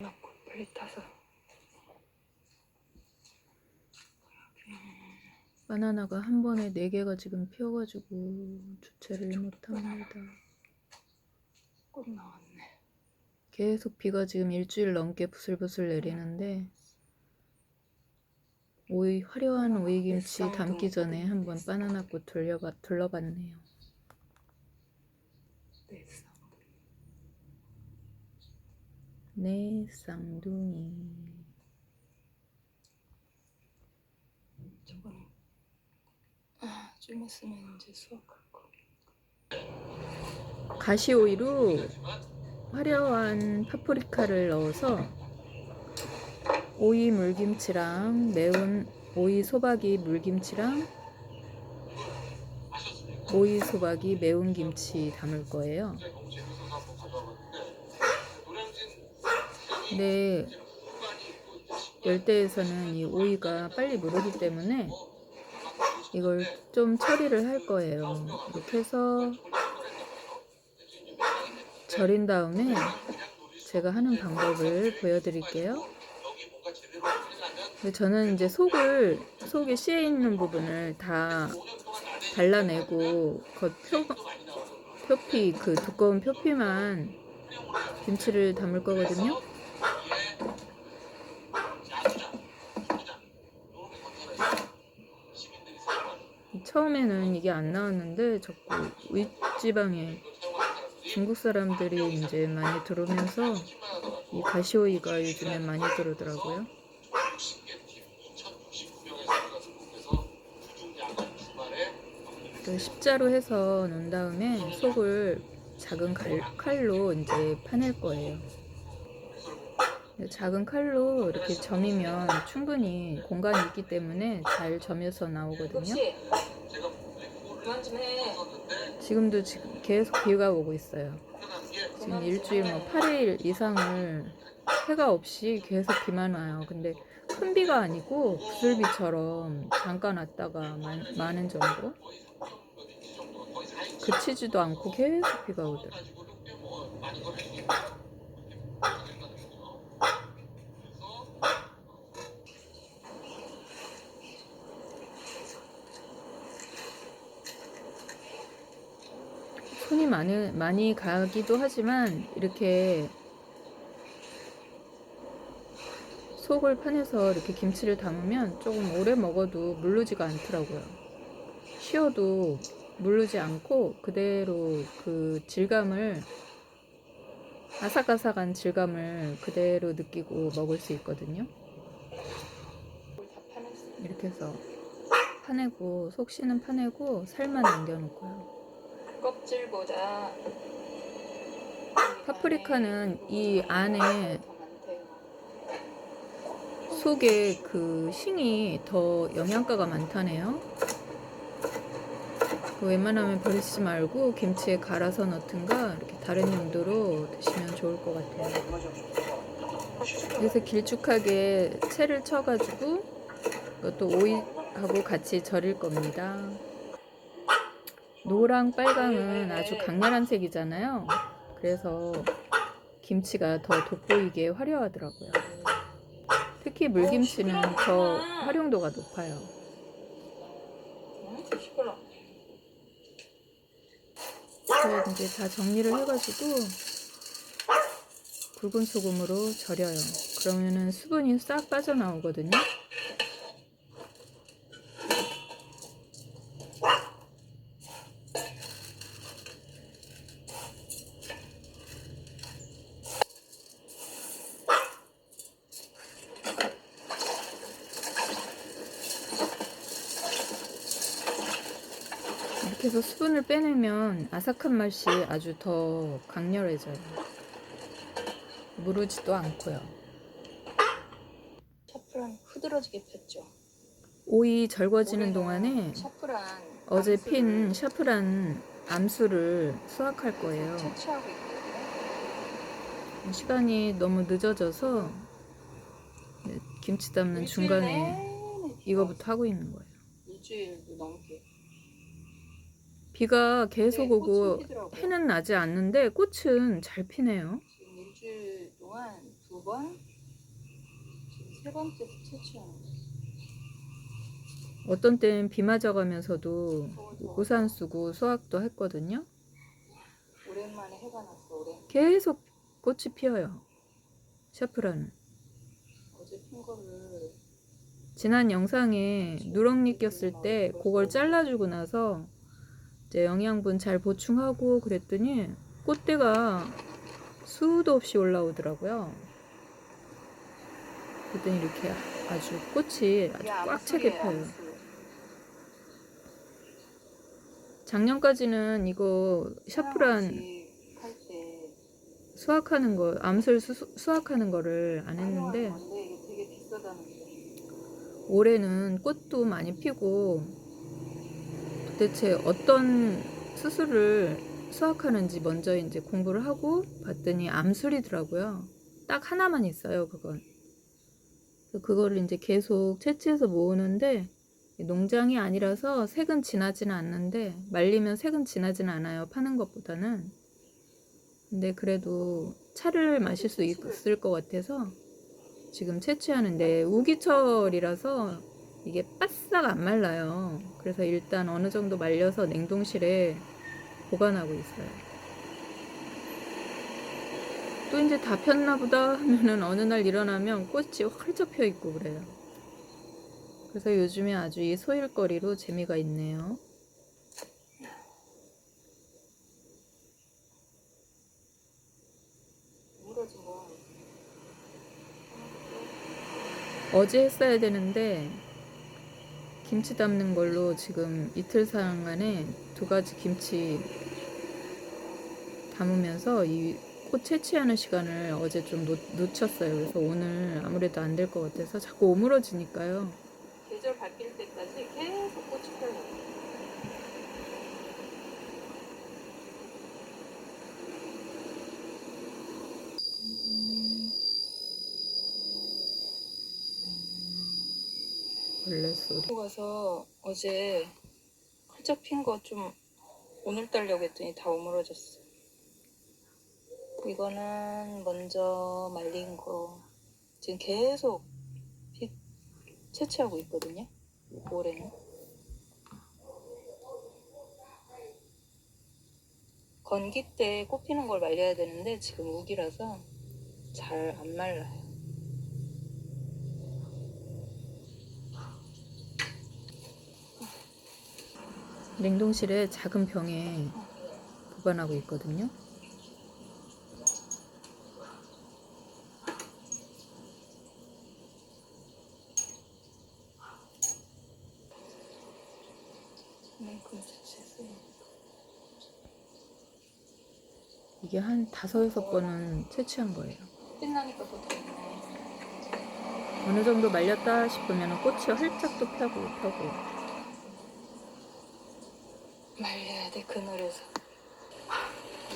넣고 빨리 타서. 바나나가 한 번에 4개가 지금 피어가지고 주체를 못합니다. 꽃 나왔네. 계속 비가 지금 일주일 넘게 부슬부슬 내리는데 화려한 오이김치 담기 전에 한번 바나나꽃 둘러봤네요. 네, 쌍둥이. 저거는 좀 있으면 이제 수확할 거. 가시오이로 화려한 파프리카를 넣어서 오이 물김치랑 매운 오이 소박이 물김치랑 오이 소박이 매운 김치 담을 거예요. 근데 열대에서는 이 오이가 빨리 무르기 때문에 이걸 좀 처리를 할 거예요. 이렇게 해서 절인 다음에 제가 하는 방법을 보여드릴게요. 저는 이제 속에 씌여 있는 부분을 다 발라내고 표피, 그 두꺼운 표피만 김치를 담을 거거든요. 처음에는 이게 안 나왔는데 자꾸 윗지방에 중국 사람들이 이제 많이 들어오면서 이 가시오이가 요즘에 많이 들어오더라고요. 십자로 해서 놓은 다음에 속을 작은 칼로 이제 파낼 거예요. 작은 칼로 이렇게 점이면 충분히 공간이 있기 때문에 잘 점여서 나오거든요. 지금도 계속 비가 오고 있어요. 지금 일주일 8일 이상을 해가 없이 계속 비만 와요. 근데 큰 비가 아니고 부슬비처럼 잠깐 왔다가 많은 정도. 그치지도 않고 계속 비가 오더라고요. 손이 많이 가기도 하지만 이렇게 속을 파내서 이렇게 김치를 담으면 조금 오래 먹어도 물르지가 않더라고요. 쉬어도 물르지 않고 그대로 그 질감을, 아삭아삭한 질감을 그대로 느끼고 먹을 수 있거든요. 이렇게 해서 파내고, 속 씨는 파내고 살만 남겨놓고요. 껍질보다 파프리카는 이 안에 속에 그 싱이 더 영양가가 많다네요. 웬만하면 버리지 말고 김치에 갈아서 넣든가 이렇게 다른 용도로 드시면 좋을 것 같아요. 그래서 길쭉하게 채를 쳐가지고 이것도 오이하고 같이 절일 겁니다. 노랑 빨강은 아주 강렬한 색이잖아요. 그래서 김치가 더 돋보이게 화려하더라고요. 특히 물김치는 더 활용도가 높아요. 그래서 이제 다 정리를 해가지고 굵은 소금으로 절여요. 그러면은 수분이 싹 빠져나오거든요. 이렇게 해서 수분을 빼내면 아삭한 맛이 아주 더 강렬해져요. 무르지도 않고요. 샤프란 흐드러지게 폈죠. 오이 절거지는 동안에 샤프란 어제 핀 샤프란 암수를 수확할 거예요. 채취하고 있거든요. 시간이 너무 늦어져서 김치 담는 중간에 이거부터 하고 있는 거예요. 일주일도 넘게. 비가 계속 오고 해는 나지 않는데 꽃은 잘 피네요. 지금 일주일 동안 2번, 지금 3번째 채취하는 거. 어떤 때는 비 맞아가면서도 우산 쓰고 수확도 했거든요. 오랜만에 해가 났어. 계속 꽃이 피어요. 샤프란은. 어제 핀 거를 지난 영상에 누렁잎 꼈을 때 그걸 잘라주고 나서 이제 영양분 잘 보충하고 그랬더니 꽃대가 수도 없이 올라오더라고요. 그랬더니 이렇게 아주 꽃이 아주 꽉 차게 펴요. 작년까지는 이거 샤프란 수확하는 거, 암술 수확하는 거를 안 했는데 이게 되게 비싸다는데. 올해는 꽃도 많이 피고 도대체 어떤 수술을 수확하는지 먼저 이제 공부를 하고 봤더니 암술이더라고요. 딱 하나만 있어요, 그건. 그거를 이제 계속 채취해서 모으는데 농장이 아니라서 색은 진하지는 않는데 말리면 색은 진하지는 않아요, 파는 것보다는. 근데 그래도 차를 마실 수 있을 것 같아서 지금 채취하는데 우기철이라서 이게 바싹 안 말라요. 그래서 일단 어느 정도 말려서 냉동실에 보관하고 있어요. 또 이제 다 폈나 보다 하면은 어느 날 일어나면 꽃이 활짝 펴 있고 그래요. 그래서 요즘에 아주 이 소일거리로 재미가 있네요. 어제 했어야 되는데 김치 담는 걸로 지금 이틀 상안에 2가지 김치 담으면서 이 꽃 채취하는 시간을 어제 좀 놓쳤어요. 그래서 오늘 아무래도 안 될 것 같아서 자꾸 오므러지니까요. 계절 바뀔 때까지 계속 꽃이 펴요. 벌레 소리. 가서 어제 활짝 핀 거 좀 오늘 따려고 했더니 다 오므러졌어. 이거는 먼저 말린 거 지금 계속 채취하고 있거든요. 올해는 건기 때 꽃 피는 걸 말려야 되는데 지금 우기라서 잘 안 말라요. 냉동실에 작은 병에 보관하고 있거든요. 이만큼 채취했어요. 이게 한 5-6번은 채취한 거예요. 끝나니까 또 더. 어느 정도 말렸다 싶으면 꽃이 활짝 또 펴고 말려야 돼, 그늘에서.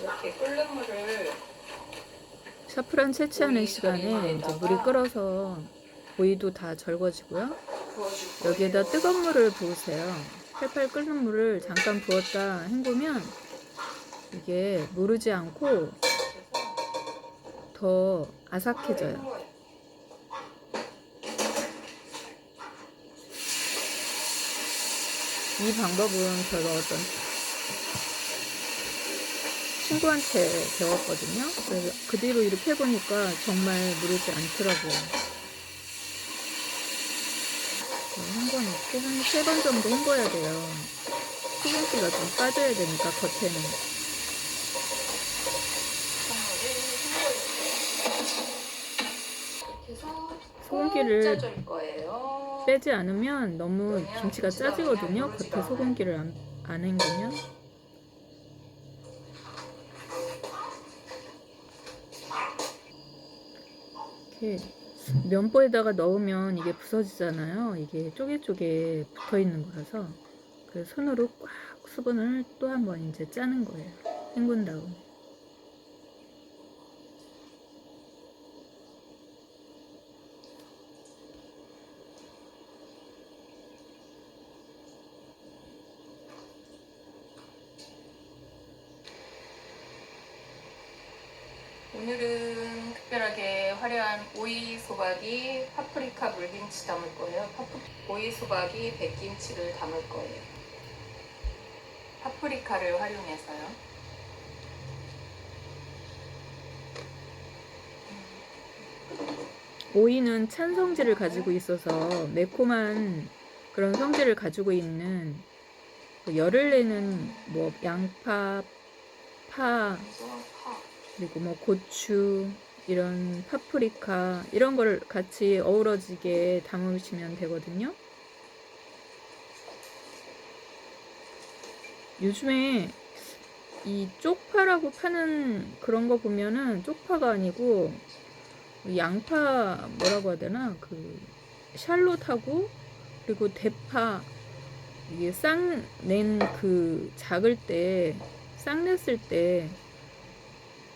이렇게 끓는 물을 샤프란 채취하는 오이 시간에 절임에다가 이제 물이 끓어서 오이도 다 절거지고요. 부어줄 여기에다 거예요. 뜨거운 물을 부으세요. 팔팔 끓는 물을 잠깐 부었다 헹구면 이게 무르지 않고 더 아삭해져요. 이 방법은 제가 어떤 친구한테 배웠거든요. 그래서 그 뒤로 이렇게 해보니까 정말 무르지 않더라고요. 헹궈놓고 한 3번 정도 헹궈야 돼요. 수분기가 좀 빠져야 되니까 겉에는. 소금기를 짜줄 거예요. 빼지 않으면 너무 김치가 짜지거든요. 겉에 소금기를 안 헹구면. 이렇게 면보에다가 넣으면 이게 부서지잖아요. 이게 쪼개쪼개 붙어 있는 거라서. 그래서 손으로 꽉 수분을 또 한 번 이제 짜는 거예요. 헹군 다음에. 오늘은 특별하게 화려한 오늘은 오이 소박이 파프리카 물김치 담을 거예요. 오이 소박이 백김치를 담을 거예요. 파프리카를 활용해서요. 오이는 찬 성질을 가지고 있어서 매콤한 그런 성질을 가지고 있는, 열을 내는 뭐 양파, 파, 그리고 뭐 고추, 이런 파프리카 이런 걸 같이 어우러지게 담으시면 되거든요. 요즘에 이 쪽파라고 파는 그런 거 보면은 쪽파가 아니고 양파 뭐라고 해야 되나, 그 샬롯하고 그리고 대파, 이게 쌍낸 그 작을 때, 쌍냈을 때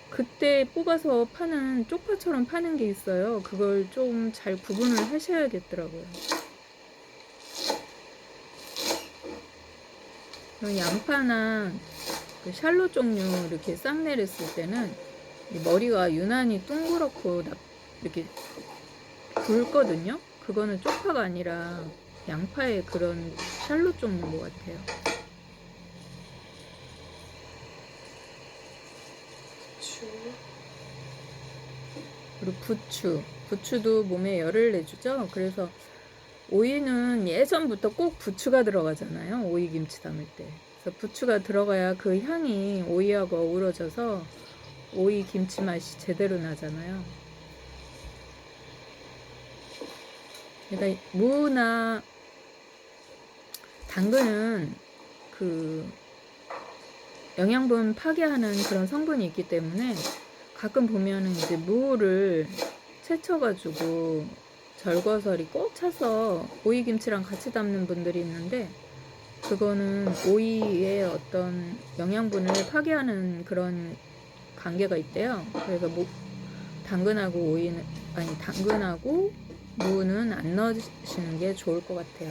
그때 뽑아서 파는 쪽파처럼 파는 게 있어요. 그걸 좀 잘 구분을 하셔야겠더라고요. 양파나 그 샬롯 종류 이렇게 쌍내를 했을 때는 머리가 유난히 둥그렇고 이렇게 굵거든요. 그거는 쪽파가 아니라 양파의 그런 샬롯 종류인 것 같아요. 그리고 부추도 몸에 열을 내주죠. 그래서 오이는 예전부터 꼭 부추가 들어가잖아요. 오이김치 담을 때. 그래서 부추가 들어가야 그 향이 오이하고 어우러져서 오이김치 맛이 제대로 나잖아요. 그러니까 무나 당근은 그 영양분 파괴하는 그런 성분이 있기 때문에 가끔 보면은 이제 무를 채쳐가지고 절거설이 꼭 차서 오이김치랑 같이 담는 분들이 있는데, 그거는 오이의 어떤 영양분을 파괴하는 그런 관계가 있대요. 그래서 당근하고 무는 안 넣으시는 게 좋을 것 같아요.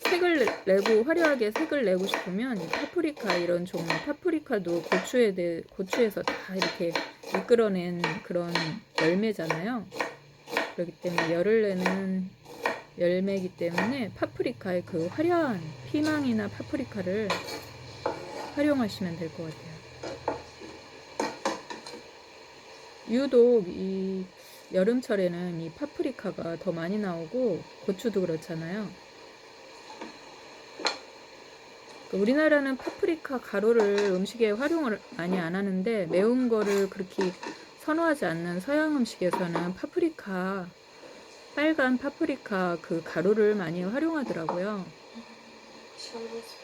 색을 내고 화려하게 색을 내고 싶으면 이 파프리카 이런 종류, 파프리카도 고추에서 다 이렇게 이끌어낸 그런 열매잖아요. 그렇기 때문에 열을 내는 열매이기 때문에 파프리카의 그 화려한 피망이나 파프리카를 활용하시면 될 것 같아요. 유독 이 여름철에는 이 파프리카가 더 많이 나오고 고추도 그렇잖아요. 우리나라는 파프리카 가루를 음식에 활용을 많이 안 하는데, 매운 거를 그렇게 선호하지 않는 서양 음식에서는 빨간 파프리카 그 가루를 많이 활용하더라고요.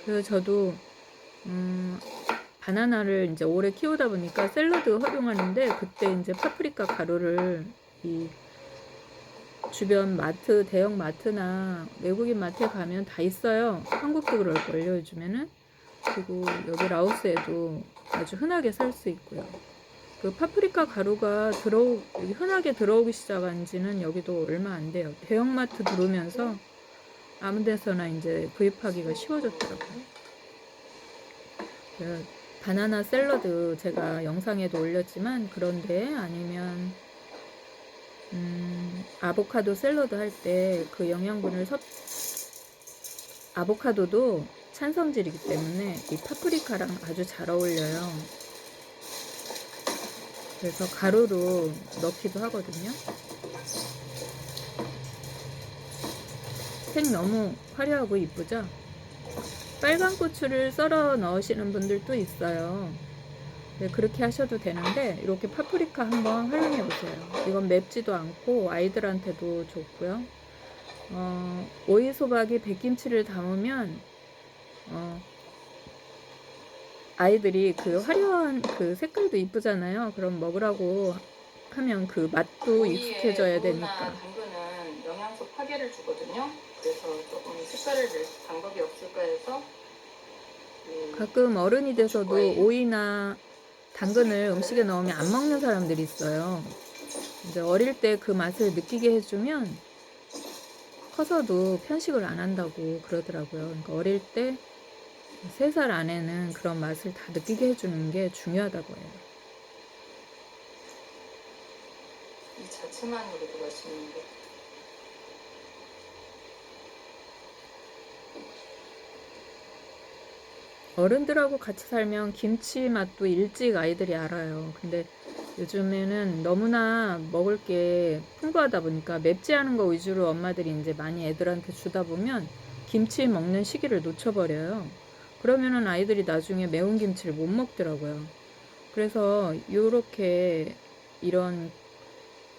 그래서 저도 바나나를 이제 오래 키우다 보니까 샐러드 활용하는데, 그때 이제 파프리카 가루를 이 주변 마트, 대형 마트나 외국인 마트에 가면 다 있어요. 한국도 그럴걸요, 요즘에는. 그리고 여기 라오스에도 아주 흔하게 살 수 있고요. 그 파프리카 가루가 여기 흔하게 들어오기 시작한 지는 여기도 얼마 안 돼요. 대형 마트 들어오면서 아무 데서나 이제 구입하기가 쉬워졌더라고요. 바나나 샐러드 제가 영상에도 올렸지만, 그런데 아니면 아보카도 샐러드 할 때 그 영양분을 아보카도도 찬성질이기 때문에 이 파프리카랑 아주 잘 어울려요. 그래서 가루로 넣기도 하거든요. 색 너무 화려하고 이쁘죠? 빨간 고추를 썰어 넣으시는 분들도 있어요. 네, 그렇게 하셔도 되는데 이렇게 파프리카 한번 활용해 보세요. 이건 맵지도 않고 아이들한테도 좋고요. 오이 소박이 백김치를 담으면 아이들이 그 화려한 그 색깔도 이쁘잖아요. 그럼 먹으라고 하면 그 맛도 익숙해져야 되니까. 당근은 영양소 파괴를 주거든요. 그래서 조금 색깔을 낼 방법이 없을까 해서 가끔 어른이 돼서도 오이나 당근을 음식에 넣으면 안 먹는 사람들이 있어요. 이제 어릴 때 그 맛을 느끼게 해주면 커서도 편식을 안 한다고 그러더라고요. 그러니까 어릴 때 3살 안에는 그런 맛을 다 느끼게 해주는 게 중요하다고 해요. 이 자체만으로도 맛있는데. 어른들하고 같이 살면 김치 맛도 일찍 아이들이 알아요. 근데 요즘에는 너무나 먹을 게 풍부하다 보니까 맵지 않은 거 위주로 엄마들이 이제 많이 애들한테 주다 보면 김치 먹는 시기를 놓쳐버려요. 그러면은 아이들이 나중에 매운 김치를 못 먹더라고요. 그래서 요렇게 이런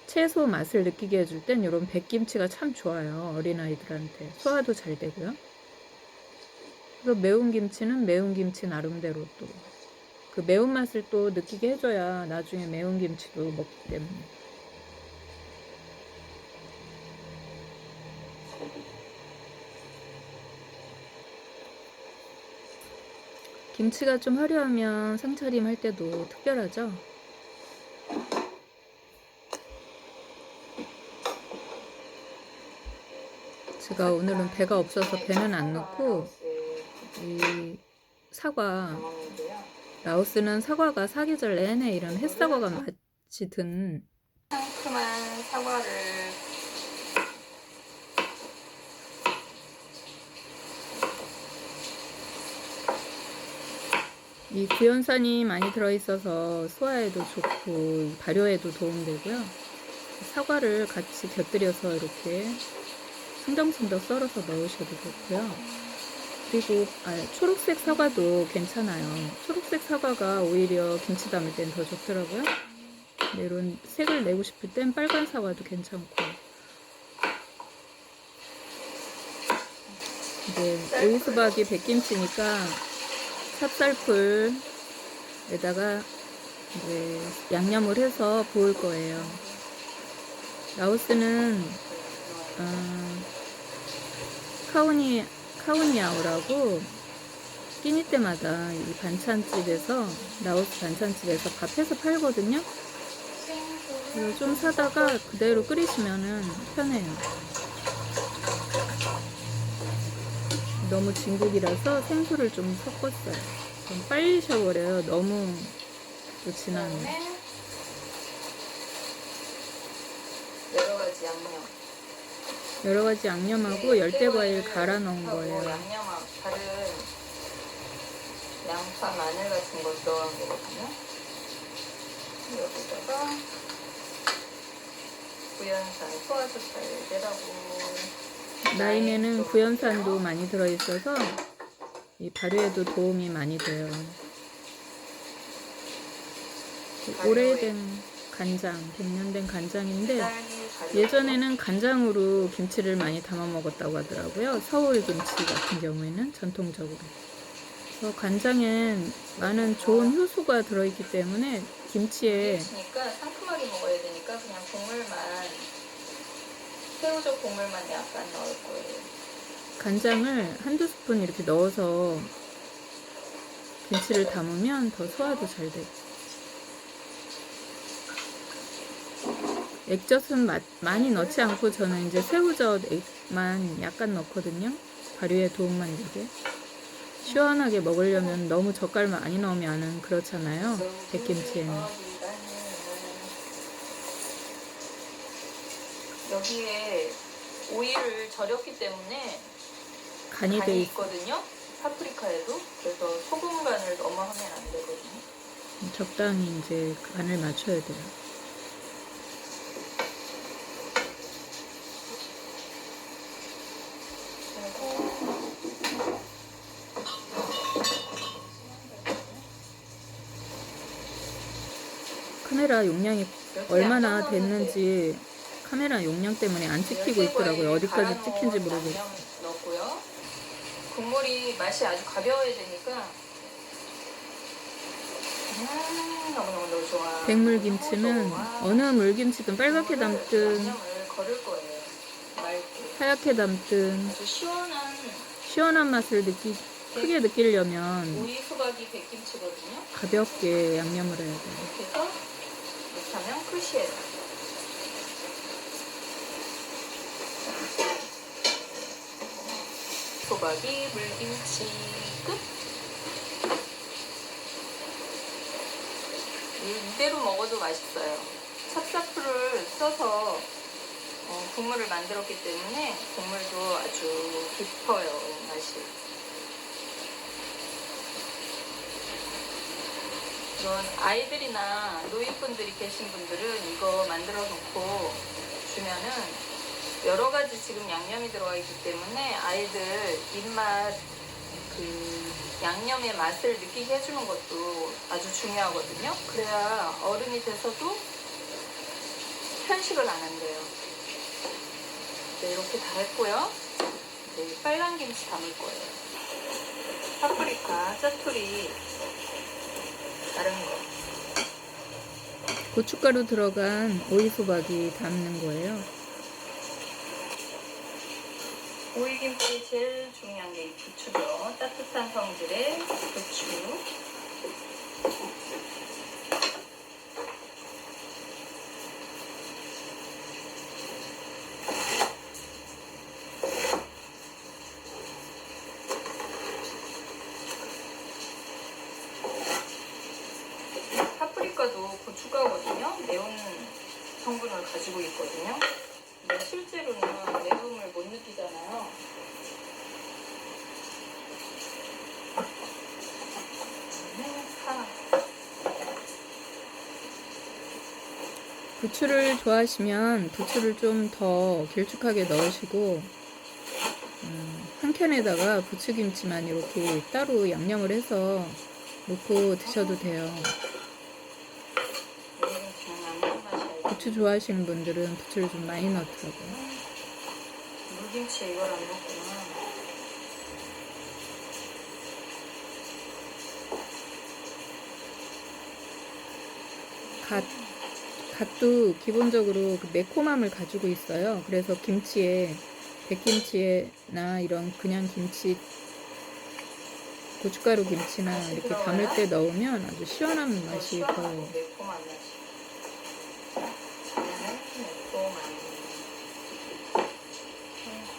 채소 맛을 느끼게 해줄 땐 이런 백김치가 참 좋아요. 어린아이들한테 소화도 잘 되고요. 그래서 매운 김치는 매운 김치 나름대로 또 그 매운맛을 또 느끼게 해줘야 나중에 매운 김치도 먹기 때문에. 김치가 좀 화려하면 상차림 할 때도 특별하죠. 제가 오늘은 배가 없어서 배는 안 넣고 이 사과, 라오스는 사과가 사계절 내내 이런 햇사과가 맛이 든 상큼한 사과를 이 구연산이 많이 들어있어서 소화에도 좋고 발효에도 도움되고요. 사과를 같이 곁들여서 이렇게 순덩순덩 썰어서 넣으셔도 좋고요. 그리고 초록색 사과도 괜찮아요. 초록색 사과가 오히려 김치 담을 땐 더 좋더라고요. 이런 색을 내고 싶을 땐 빨간 사과도 괜찮고. 이제 오이수박이 백김치니까 찹쌀풀에다가 이제 양념을 해서 부을 거예요. 라오스는 카우니아오라고 끼니 때마다 이 반찬집에서 라오스 반찬집에서 밥해서 팔거든요. 그래서 좀 사다가 그대로 끓이시면은 편해요. 너무 진국이라서 생수를 좀 섞었어요. 좀 빨리 셔버려요. 너무 또 진하면. 여러 가지 양념. 여러 가지 양념하고 열대과일 갈아 넣은 거예요. 양념하고 다른 양파, 마늘 같은 거 들어간 거거든요. 여기다가 구연산 소화도 잘 되라고. 라임에는 구연산도 많이 들어있어서 이 발효에도 도움이 많이 돼요. 오래된 간장, 100년 된 간장인데 예전에는 간장으로 김치를 많이 담아 먹었다고 하더라고요. 서울 김치 같은 경우에는 전통적으로. 그래서 간장엔 많은 좋은 효소가 들어있기 때문에 김치에 김치니까 상큼하게 먹어야 되니까 그냥 국물만, 새우젓 국물만 약간 넣을 거예요. 간장을 한두 스푼 이렇게 넣어서 김치를 담으면 더 소화도 잘 되고. 액젓은 많이 넣지 않고 저는 이제 새우젓만 약간 넣거든요. 발효에 도움만 되게. 시원하게 먹으려면 너무 젓갈 많이 넣으면 그렇잖아요. 백김치에는. 여기에 오이를 절였기 때문에 간이 돼 간이 있거든요. 파프리카에도. 그래서 소금 간을 너무 하면 안 되거든요. 적당히 이제 간을 맞춰야 돼요. 카메라 용량이 얼마나 됐는지 카메라 용량 때문에 안 찍히고 있더라고요. 어디까지 찍힌지 모르겠어요. 넣고요. 국물이 맛이 아주 가벼워야 되니까 너무너무 좋아. 백물김치는 어느 물김치든 빨갛게 담든 양념을 거를 거예요. 맑게. 하얗게 담든 아주 시원한 맛을 크게 느끼려면 오이 수박이 백김치거든요. 가볍게 양념을 해야 돼요. 이렇게 해서 못하면 끝이에요. 소박이 물김치 끝. 이대로 먹어도 맛있어요. 찹쌀풀을 써서 국물을 만들었기 때문에 국물도 아주 깊어요, 맛이. 이런 아이들이나 노인분들이 계신 분들은 이거 만들어 놓고 주면은 여러 가지 지금 양념이 들어가 있기 때문에 아이들 입맛 그 양념의 맛을 느끼게 해주는 것도 아주 중요하거든요. 그래야 어른이 돼서도 편식을 안 한대요. 네, 이렇게 다 했고요. 이제 빨간 김치 담을 거예요. 파프리카, 짜투리 다른 거. 고춧가루 들어간 오이소박이 담는 거예요. 오이김치 제일 중요한 게 이 부추죠. 따뜻한 성질의 부추. 파프리카도 고춧가루거든요. 매운 성분을 가지고 있거든요. 근데 실제로는 매움을 못 느끼잖아요. 부추를 좋아하시면 부추를 좀 더 길쭉하게 넣으시고 한 캔에다가 부추김치만 이렇게 따로 양념을 해서 넣고 드셔도 돼요. 부추 좋아하시는 분들은 부추를 좀 많이 넣더라고요. 물김치에 이걸 안 넣구나. 갓도 기본적으로 그 매콤함을 가지고 있어요. 그래서 김치에, 백김치에나 이런 그냥 김치, 고춧가루 김치나 이렇게 담을 때 넣으면 아주 시원한 맛이 더. 매콤한 맛이. 매콤한.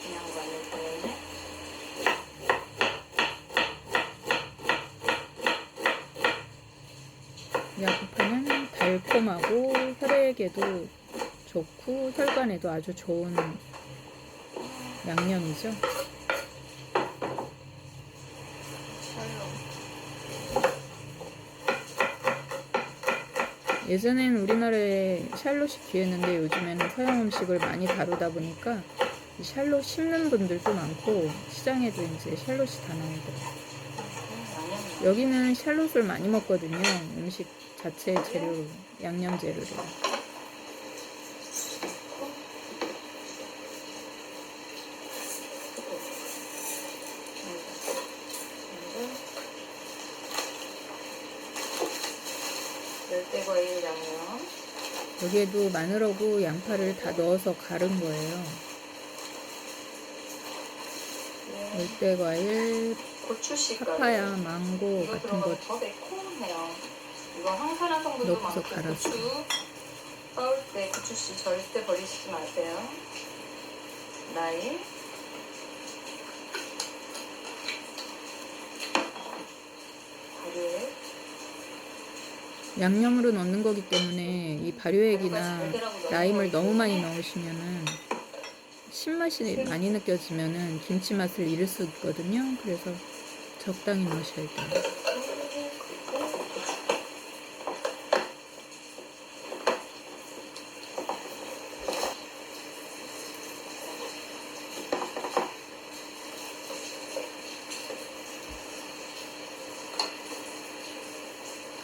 그냥 마늘 때문에. 야구파는 달콤하고 혈액에도 좋고 혈관에도 아주 좋은 양념이죠. 예전에는 우리나라에 샬롯이 귀했는데 요즘에는 서양 음식을 많이 다루다 보니까 샬롯 심는 분들도 많고 시장에도 이제 샬롯이 다 나오더라고요. 여기는 샬롯을 많이 먹거든요. 음식 자체 재료로, 양념 재료로. 열대과일 양념. 여기에도 마늘하고 양파를 다 넣어서 갈은 거예요. 열대과일, 파파야, 망고 같은 것 더 매콤해요. 이거 항산화 성분도 넣고서 많고 갈았어요. 고추 싸울 때 고추씨 절대 버리시지 마세요. 라임, 발효액. 양념으로 넣는 거기 때문에 이 발효액이나 라임을 너무 많이 넣으시면은 신맛이 많이 느껴지면은 김치 맛을 잃을 수 있거든요. 그래서 적당히 넣으셔야 돼요.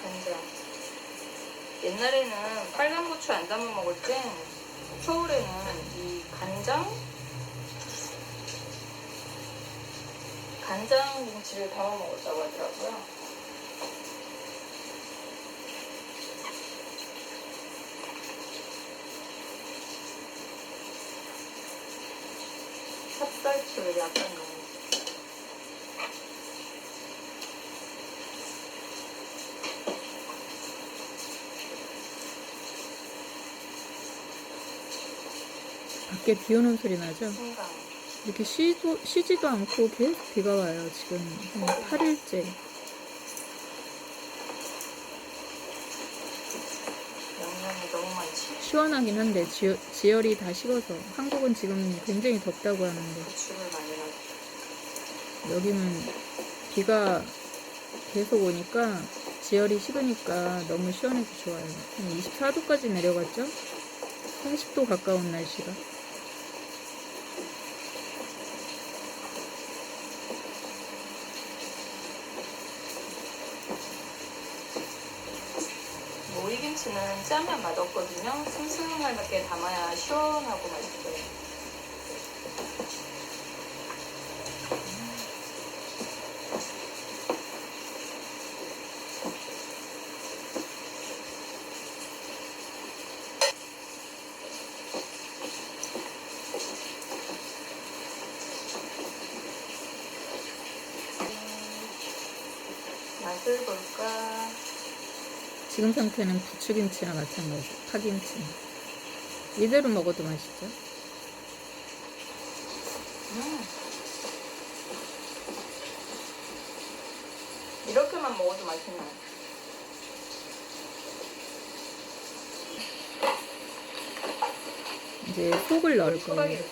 간장. 옛날에는 빨간 고추 안 담아 먹을 땐 서울에는 이 간장 김치를 담아 먹었다고 하더라고요. 찹쌀풀 약간 넣어요. 밖에 비 오는 소리 나죠? 생강. 이렇게 쉬지도 않고 계속 비가 와요. 지금 한 8일째. 양념이 너무 많지? 시원하긴 한데 지열이 다 식어서. 한국은 지금 굉장히 덥다고 하는데 고추를 많이 넣어. 여기는 비가 계속 오니까 지열이 식으니까 너무 시원해서 좋아요. 한 24도까지 내려갔죠? 40도 가까운 날씨가. 오이김치는 짜면 맛없거든요. 슴슴하게 담아야 시원하고 맛있어요. 맛을 볼까? 지금 상태는 부추김치랑 마찬가지. 파김치. 이대로 먹어도 맛있죠? 이렇게만 먹어도 맛있나요? 이제 속을 넣을 수박이 거예요.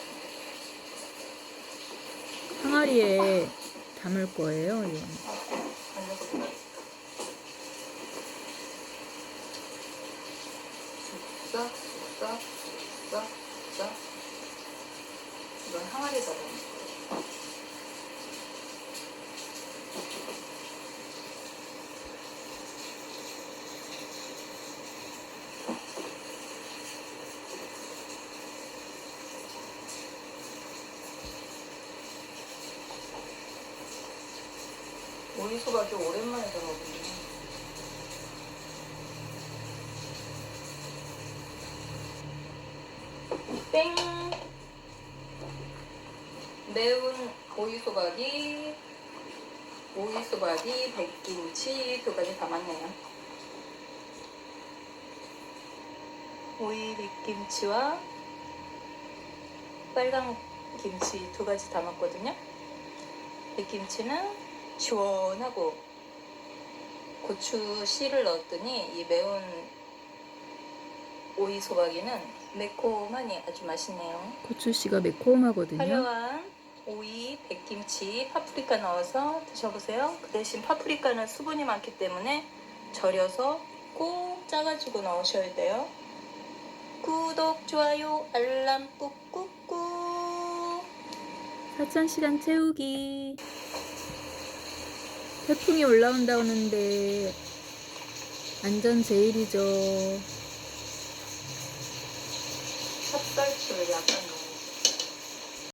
항아리에 담을 거예요. 이건. 쓱. 이건 항아리에다 넣어. 오이소박이 오랜만에 들어보네. 땡! 매운 오이소박이, 백김치 두 가지 담았네요. 오이 백김치와 빨강 김치 두 가지 담았거든요. 백김치는 시원하고 고추 씨를 넣었더니 이 매운 오이 소박이는 매콤하니 아주 맛있네요. 고추씨가 매콤하거든요. 화려한 오이, 백김치, 파프리카 넣어서 드셔보세요. 그 대신 파프리카는 수분이 많기 때문에 절여서 꼭 짜가지고 넣으셔야 돼요. 구독, 좋아요, 알람 꾹꾹꾹. 4,000시간 채우기. 태풍이 올라온다는데 안전 제일이죠. 찹쌀추를 약간